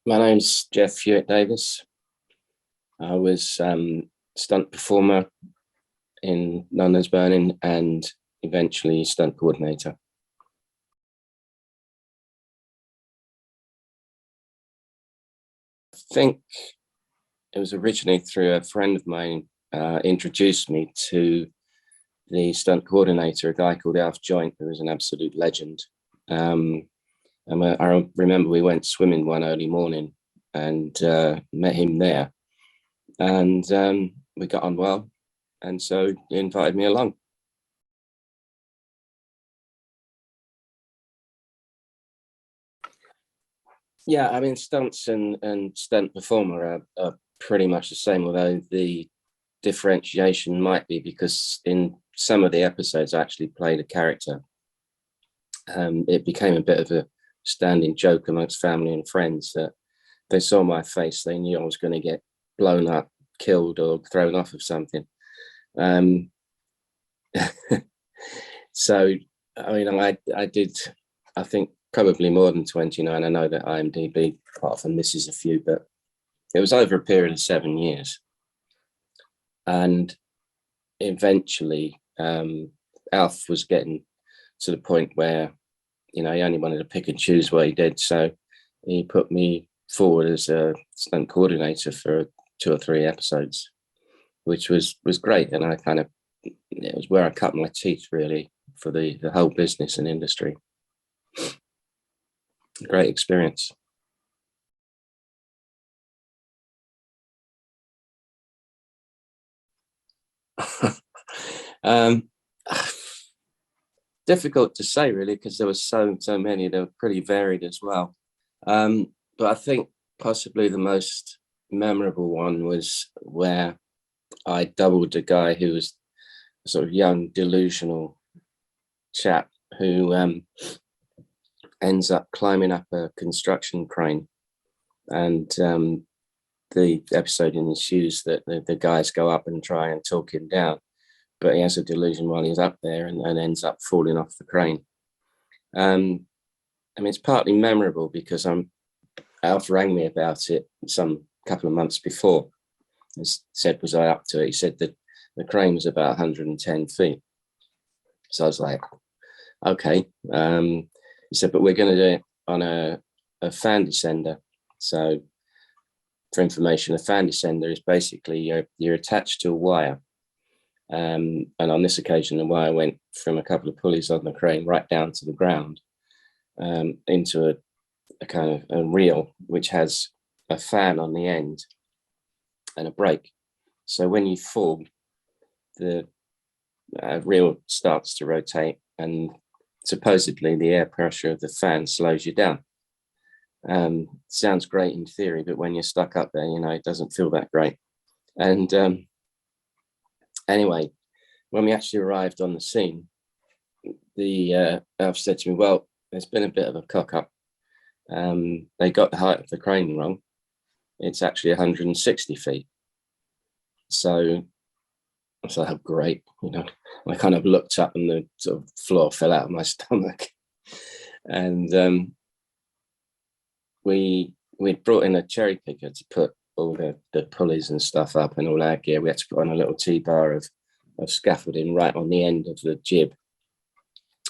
My name's Jeff Hewitt-Davis. I was stunt performer in London's Burning and eventually stunt coordinator. I think it was originally through a friend of mine introduced me to the stunt coordinator, a guy called Alf Joint, who was an absolute legend. And I remember we went swimming one early morning and met him there, and we got on well, and so he invited me along. Yeah, I mean, stunts and stunt performer are pretty much the same, although the differentiation might be because in some of the episodes I actually played a character. It became a bit of a standing joke amongst family and friends that they saw my face, they knew I was going to get blown up, killed, or thrown off of something. Um, so, I mean, I did, I think, probably more than 29. I know that IMDb, apart from misses a few, but it was over a period of 7 years. And eventually, Alf was getting to the point where, he only wanted to pick and choose what he did. So he put me forward as a stunt coordinator for 2 or 3 episodes, which was great. And it was where I cut my teeth really for the whole business and industry. Great experience. um, Difficult to say really, because there was so many. They were pretty varied as well. But I think possibly the most memorable one was where I doubled a guy who was a sort of young, delusional chap who ends up climbing up a construction crane, and the episode ensues that the guys go up and try and talk him down, but he has a delusion while he's up there and ends up falling off the crane. I mean, it's partly memorable because Alf rang me about it some couple of months before and said, was I up to it? He said that the crane was about 110 feet. So I was like, okay. He said, but we're going to do it on a fan descender. So for information, a fan descender is basically you're attached to a wire. And on this occasion, the wire went from a couple of pulleys on the crane right down to the ground, into a kind of a reel, which has a fan on the end and a brake. So when you fall, the reel starts to rotate, and supposedly the air pressure of the fan slows you down. Sounds great in theory, but when you're stuck up there, it doesn't feel that great. And anyway, when we actually arrived on the scene, the Alf said to me, well, there's been a bit of a cock up. They got the height of the crane wrong. It's actually 160 feet. So I was like, oh, great. I kind of looked up and the sort of floor fell out of my stomach. And we'd brought in a cherry picker to put all the pulleys and stuff up and all our gear. We had to put on a little T-bar of scaffolding right on the end of the jib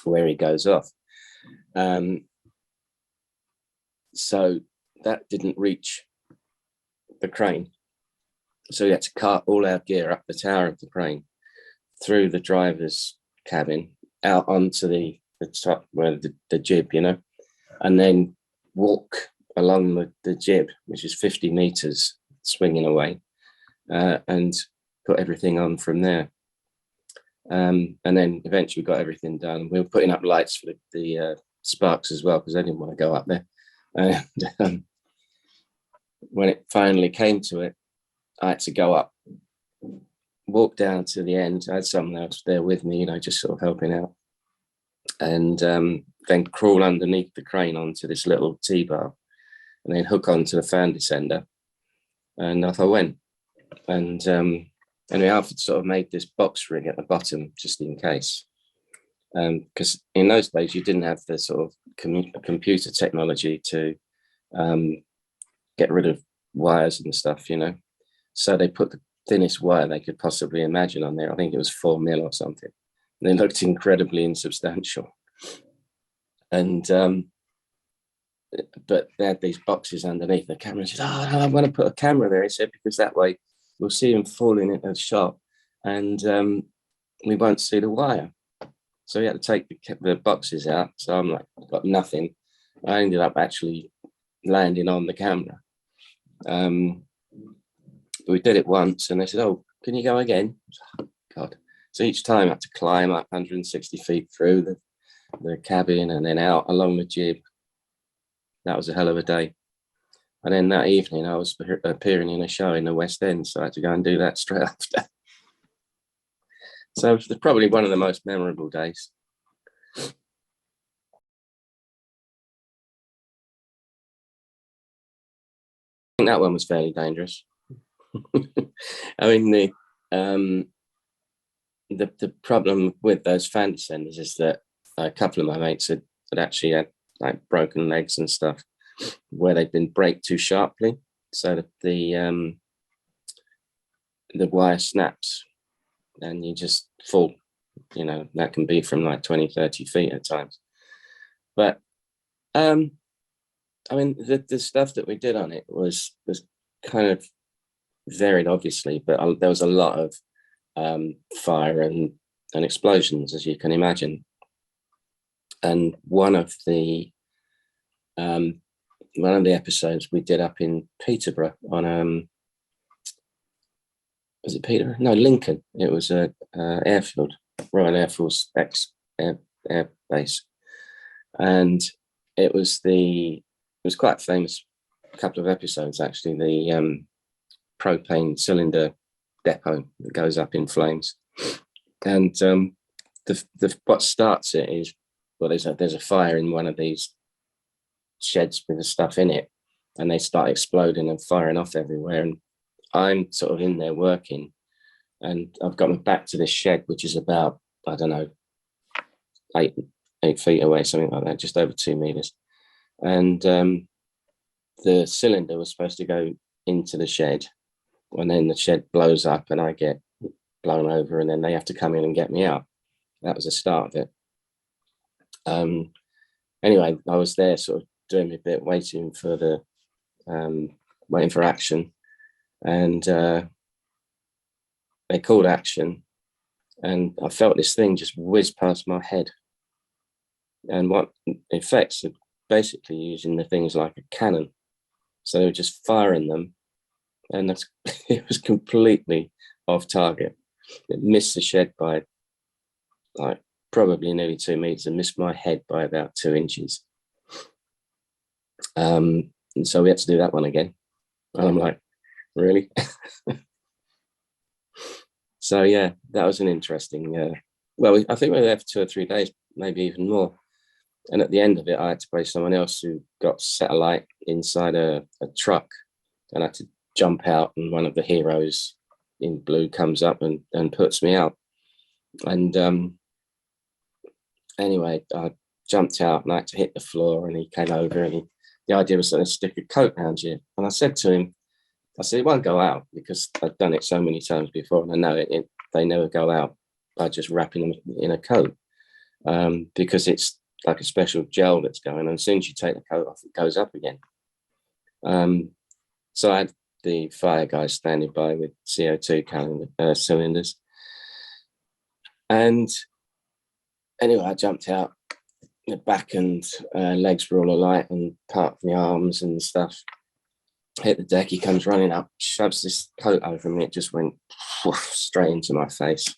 where he goes off. So that didn't reach the crane. So we had to cart all our gear up the tower of the crane, through the driver's cabin, out onto the top where the jib, and then walk along the jib, which is 50 meters swinging away, and put everything on from there. And then eventually got everything done. We were putting up lights for the sparks as well, because I didn't want to go up there. And when it finally came to it, I had to go up, walk down to the end. I had someone else there with me, just sort of helping out, and then crawl underneath the crane onto this little T-bar, and then hook onto the fan descender, and off I went. And anyway, Alfred sort of made this box ring at the bottom just in case, because in those days you didn't have the sort of computer technology to get rid of wires and stuff, you know. So they put the thinnest wire they could possibly imagine on there. I think it was 4 mil or something. And it looked incredibly insubstantial. And but they had these boxes underneath the camera. He said, "Oh, no, I'm going to put a camera there," he said, "because that way we'll see him falling into a shot, and we won't see the wire." So we had to take the boxes out. So I'm like, I've got nothing. I ended up actually landing on the camera. We did it once, and they said, "Oh, can you go again?" Oh, God. So each time I had to climb up 160 feet through the cabin and then out along the jib. That was a hell of a day. And then that evening I was appearing in a show in the West End, so I had to go and do that straight after. So it was probably one of the most memorable days. I think that one was fairly dangerous. I mean, the problem with those fan descenders is that a couple of my mates had actually had like broken legs and stuff where they'd been braked too sharply, so that the wire snaps and you just fall. You know, that can be from like 20, 30 feet at times. But I mean, the stuff that we did on it was kind of varied, obviously, but there was a lot of fire and explosions, as you can imagine. And one of the episodes we did up in Peterborough on was it Peterborough? No, Lincoln. It was a airfield, Royal Air Force air base, and it was quite famous. A couple of episodes actually. The propane cylinder depot that goes up in flames, and what starts it is, well, there's a fire in one of these sheds with the stuff in it, and they start exploding and firing off everywhere. And I'm sort of in there working, and I've got my back to this shed, which is about, I don't know, 8 feet away, something like that, just over 2 meters. And the cylinder was supposed to go into the shed, and then the shed blows up and I get blown over, and then they have to come in and get me out. That was the start of it. Anyway, I was there sort of doing my bit, waiting for action, and they called action, and I felt this thing just whiz past my head. And what effects are basically using the things like a cannon, so they were just firing them, and it was completely off target. It missed the shed by like probably nearly 2 meters and missed my head by about 2 inches. And so we had to do that one again. And I'm like, really? So yeah, that was an interesting, well, I think we were there for 2 or 3 days, maybe even more. And at the end of it, I had to play someone else who got satellite inside a truck, and I had to jump out, and one of the heroes in blue comes up and puts me out. And anyway, I jumped out and I had to hit the floor, and he came over, and the idea was to stick a coat around you. And I said to him, I said, it won't go out, because I've done it so many times before, and I know they never go out by just wrapping them in a coat, because it's like a special gel that's going on. As soon as you take the coat off, it goes up again. So I had the fire guys standing by with CO2 cylinders. And anyway, I jumped out. The back and legs were all alight, and part of my arms and stuff. Hit the deck, he comes running up, shoves this coat over me. It just went straight into my face.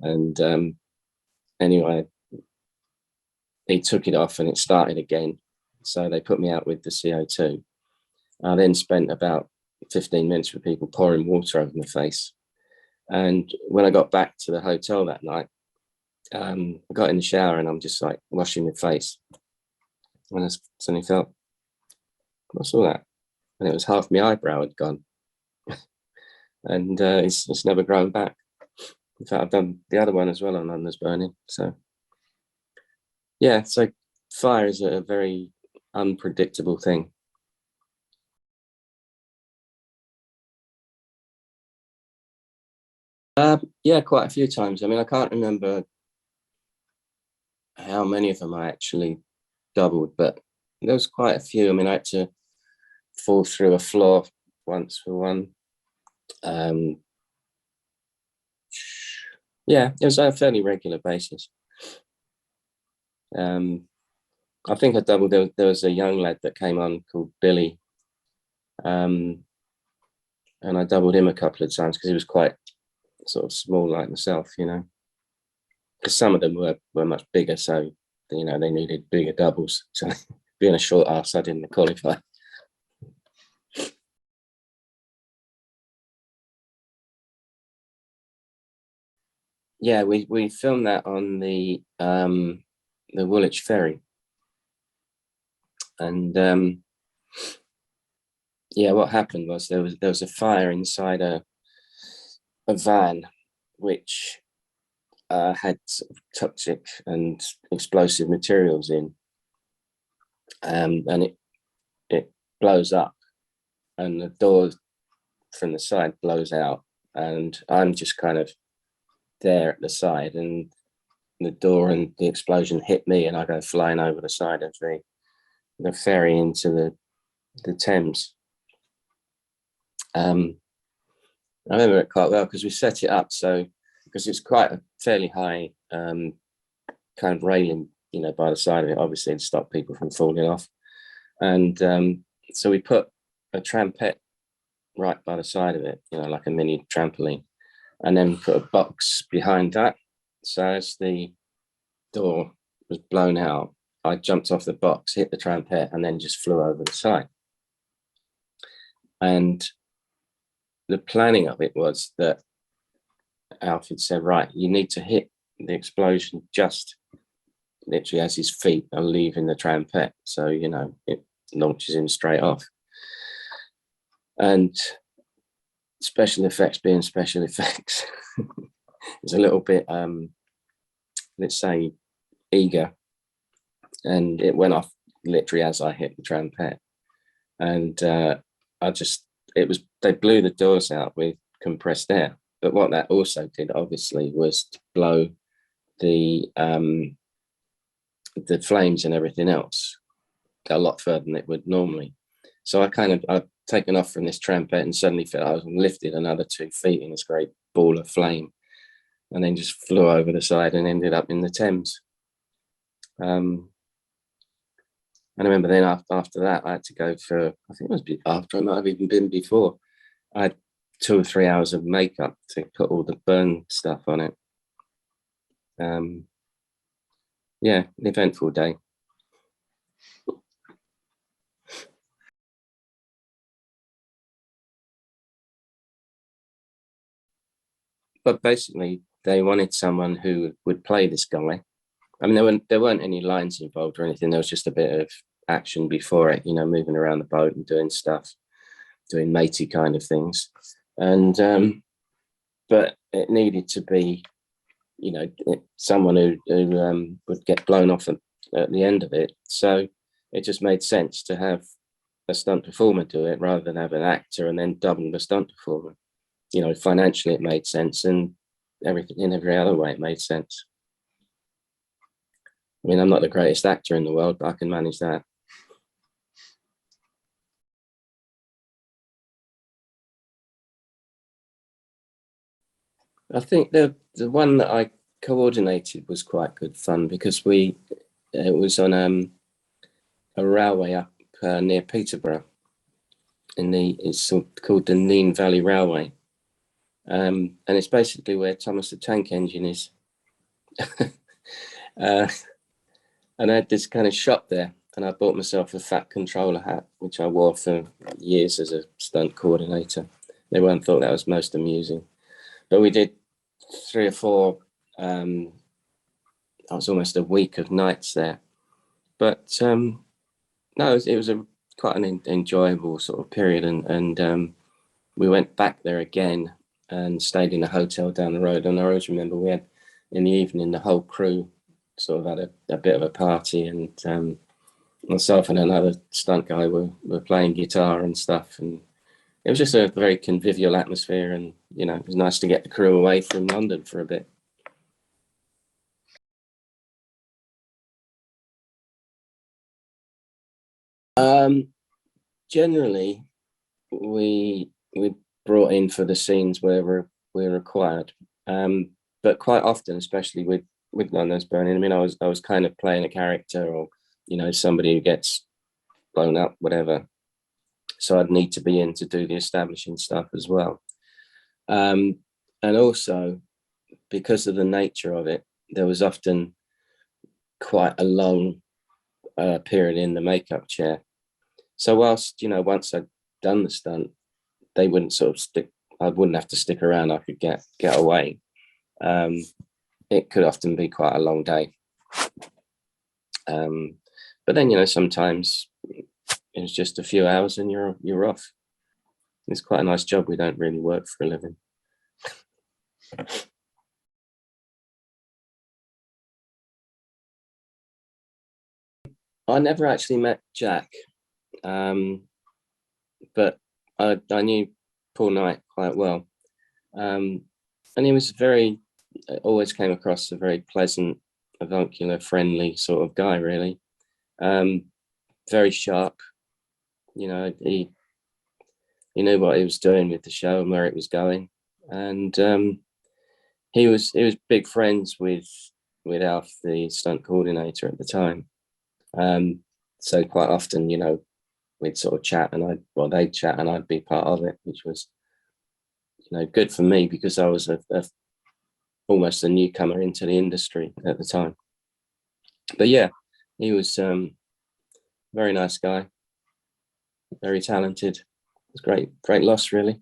And anyway, he took it off and it started again. So they put me out with the CO2. I then spent about 15 minutes with people pouring water over my face. And when I got back to the hotel that night, I got in the shower and I'm just like washing my face. And I suddenly felt, what's all that? And it was half my eyebrow had gone. And it's never grown back. In fact, I've done the other one as well on Unders Burning. So yeah, so fire is a very unpredictable thing. Yeah, quite a few times. I mean, I can't remember how many of them I actually doubled, but there was quite a few. I mean, I had to fall through a floor once for one. Um, yeah, it was a fairly regular basis. I think I doubled. There was a young lad that came on called Billy, um, and I doubled him a couple of times because he was quite sort of small like myself, you know. Because some of them were much bigger, so you know they needed bigger doubles. So being a short ass, I didn't qualify. Yeah, we filmed that on the Woolwich ferry, and yeah, what happened was there was a fire inside a van, which had sort of toxic and explosive materials in, and it blows up, and the door from the side blows out, and I'm just kind of there at the side, and the door and the explosion hit me, and I go flying over the side of the ferry into the Thames. Um, I remember it quite well because we set it up so because it's quite a fairly high kind of railing, you know, by the side of it, obviously to stop people from falling off. And so we put a trampette right by the side of it, you know, like a mini trampoline, and then put a box behind that. So as the door was blown out, I jumped off the box, hit the trampette, and then just flew over the side. And the planning of it was that Alfred said, right, you need to hit the explosion just literally as his feet are leaving the trampette. So, you know, it launches him straight off. And special effects being special effects, it's a little bit, let's say, eager. And it went off literally as I hit the trampette. And they blew the doors out with compressed air. But what that also did, obviously, was to blow the flames and everything else a lot further than it would normally. So I've taken off from this trampette and suddenly felt I was lifted another 2 feet in this great ball of flame, and then just flew over the side and ended up in the Thames. And I remember then after that, I had to go for, I think it was after, it might have even been before. I had 2 or 3 hours of makeup to put all the burn stuff on it. Yeah, an eventful day. But basically, they wanted someone who would play this guy. I mean, there weren't any lines involved or anything. There was just a bit of action before it, you know, moving around the boat and doing stuff, doing matey kind of things. And but it needed to be, you know, someone who would get blown off at the end of it. So it just made sense to have a stunt performer do it rather than have an actor and then double the stunt performer. You know, financially it made sense, and everything in every other way it made sense. I mean, I'm not the greatest actor in the world, but I can manage that. I think the one that I coordinated was quite good fun because it was on a railway up near Peterborough it's called the Nene Valley Railway, and it's basically where Thomas the Tank Engine is. uh, and I had this kind of shop there, and I bought myself a fat controller hat, which I wore for years as a stunt coordinator. Everyone thought that was most amusing, but we did 3 or 4. I was almost a week of nights there, but no, it was a quite an enjoyable sort of period, and we went back there again and stayed in a hotel down the road. And I always remember we had in the evening the whole crew sort of had a bit of a party, and myself and another stunt guy were playing guitar and stuff, and it was just a very convivial atmosphere, and you know, it was nice to get the crew away from London for a bit. Generally, we brought in for the scenes where we're required, but quite often, especially with London's Burning, I mean, I was kind of playing a character, or you know, somebody who gets blown up, whatever. So I'd need to be in to do the establishing stuff as well. And also, because of the nature of it, there was often quite a long period in the makeup chair. So whilst, you know, once I'd done the stunt, they wouldn't sort of stick, I wouldn't have to stick around, I could get away. It could often be quite a long day. But then, you know, sometimes it was just a few hours and you're off. It's quite a nice job. We don't really work for a living. I never actually met Jack, but I knew Paul Knight quite well. And he was always came across a very pleasant, avuncular, friendly sort of guy, really. Very sharp. You know, he knew what he was doing with the show and where it was going. And he was big friends with Alf, the stunt coordinator at the time. So quite often, you know, we'd sort of chat, and they'd chat and I'd be part of it, which was, you know, good for me because I was almost a newcomer into the industry at the time. But yeah, he was very nice guy, very talented. It was great loss, really.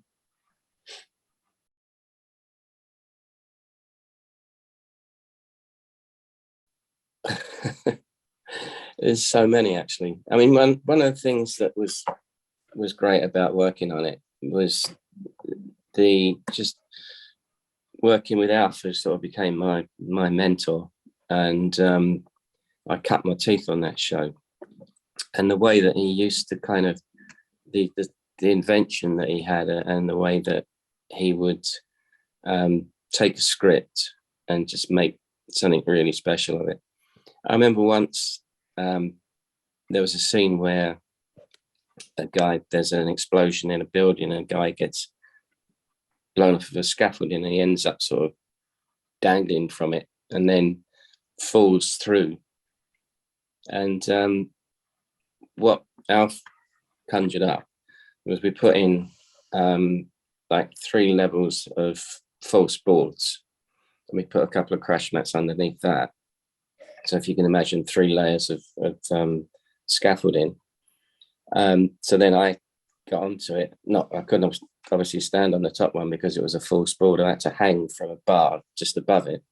There's so many, actually. I mean, one of the things that was great about working on it was the just working with Alf, who sort of became my mentor, and I cut my teeth on that show. And the way that he used to kind of the invention that he had, and the way that he would take a script and just make something really special of it. I remember once there was a scene where there's an explosion in a building, and a guy gets blown off of a scaffolding, and he ends up sort of dangling from it and then falls through. And what Alf conjured up was we put in like 3 levels of false boards, and we put a couple of crash mats underneath that. So if you can imagine 3 layers of scaffolding. So then I got onto it. I couldn't obviously stand on the top one because it was a false board. I had to hang from a bar just above it,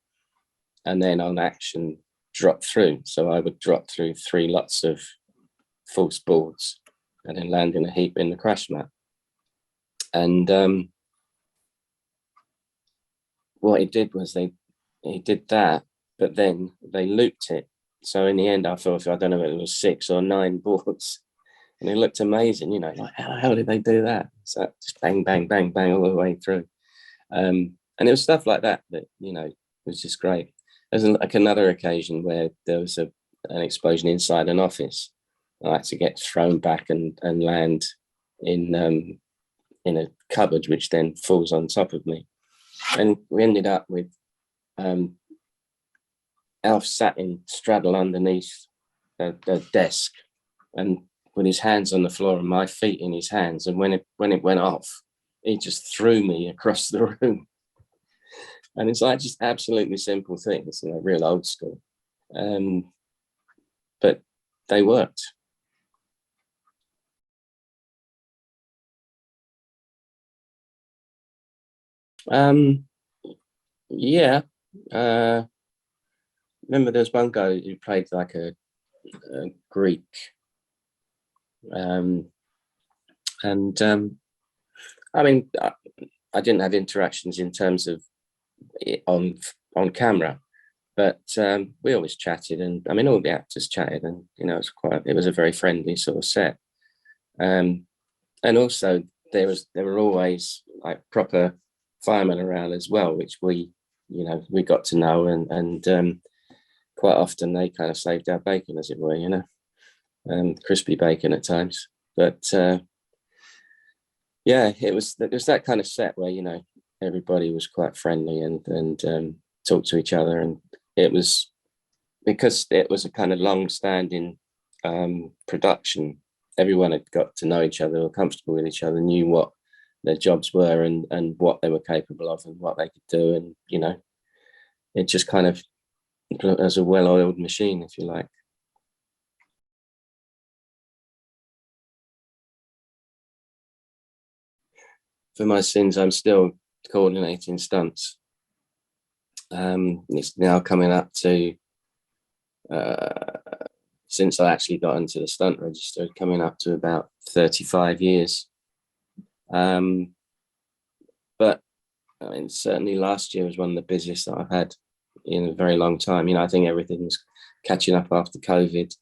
and then on action drop through. So I would drop through 3 lots of false boards and then land in a heap in the crash mat. And what he did was he did that, but then they looped it. So in the end, I thought, I don't know if it was 6 or 9 boards, and it looked amazing. You know, like how did they do that? So just bang, bang, bang, bang all the way through. And it was stuff like that you know, was just great. There's like another occasion where there was an explosion inside an office. I had to get thrown back and land in a cupboard, which then falls on top of me. And we ended up with Alf sat in straddle underneath the desk, and with his hands on the floor and my feet in his hands. And when it went off, he just threw me across the room. And it's like just absolutely simple things, you know, real old school. But they worked. Yeah. Remember there was one guy who played like a Greek. And I mean, I didn't have interactions in terms of on camera, but we always chatted, and I mean, all the actors chatted, and you know, it was a very friendly sort of set. And also there were always like proper firemen around as well, which we got to know, and quite often they kind of saved our bacon, as it were, crispy bacon at times. But yeah, it was that kind of set where everybody was quite friendly and talked to each other, and it was because it was a kind of long-standing production. Everyone had got to know each other, were comfortable with each other, knew what their jobs were and what they were capable of and what they could do, and it just kind of as a well-oiled machine, if you like. For my sins, I'm still coordinating stunts. It's now coming up to since I actually got into the stunt register, coming up to about 35 years. But I mean, certainly last year was one of the busiest that I've had in a very long time. I think everything's catching up after COVID.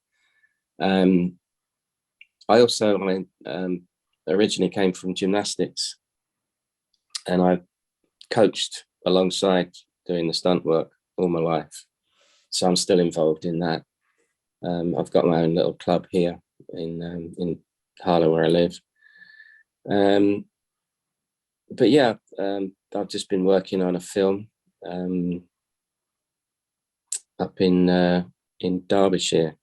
I also, originally came from gymnastics, and I coached alongside doing the stunt work all my life. So I'm still involved in that. I've got my own little club here in Harlow, where I live. But yeah, I've just been working on a film up in Derbyshire,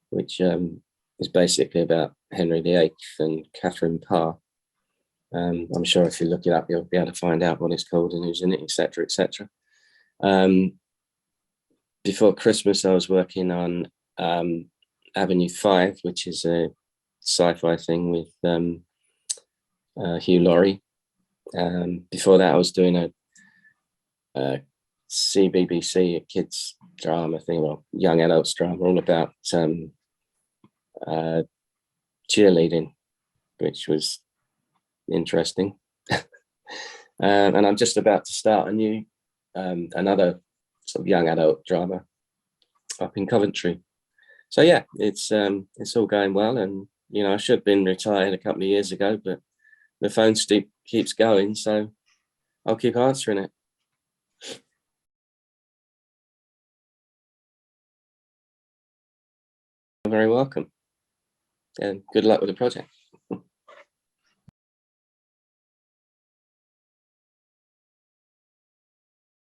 which is basically about Henry VIII and Catherine Parr. I'm sure if you look it up, you'll be able to find out what it's called and who's in it, etc., etc. Before Christmas, I was working on Avenue 5, which is a sci-fi thing with Hugh Laurie. Before that, I was doing a CBBC, a kids drama thing, or young adults drama, all about cheerleading, which was interesting. And I'm just about to start a new, another sort of young adult drama up in Coventry. So yeah, it's all going well, and I should have been retired a couple of years ago, but the phone keeps going, so I'll keep answering it. You're very welcome, and good luck with the project.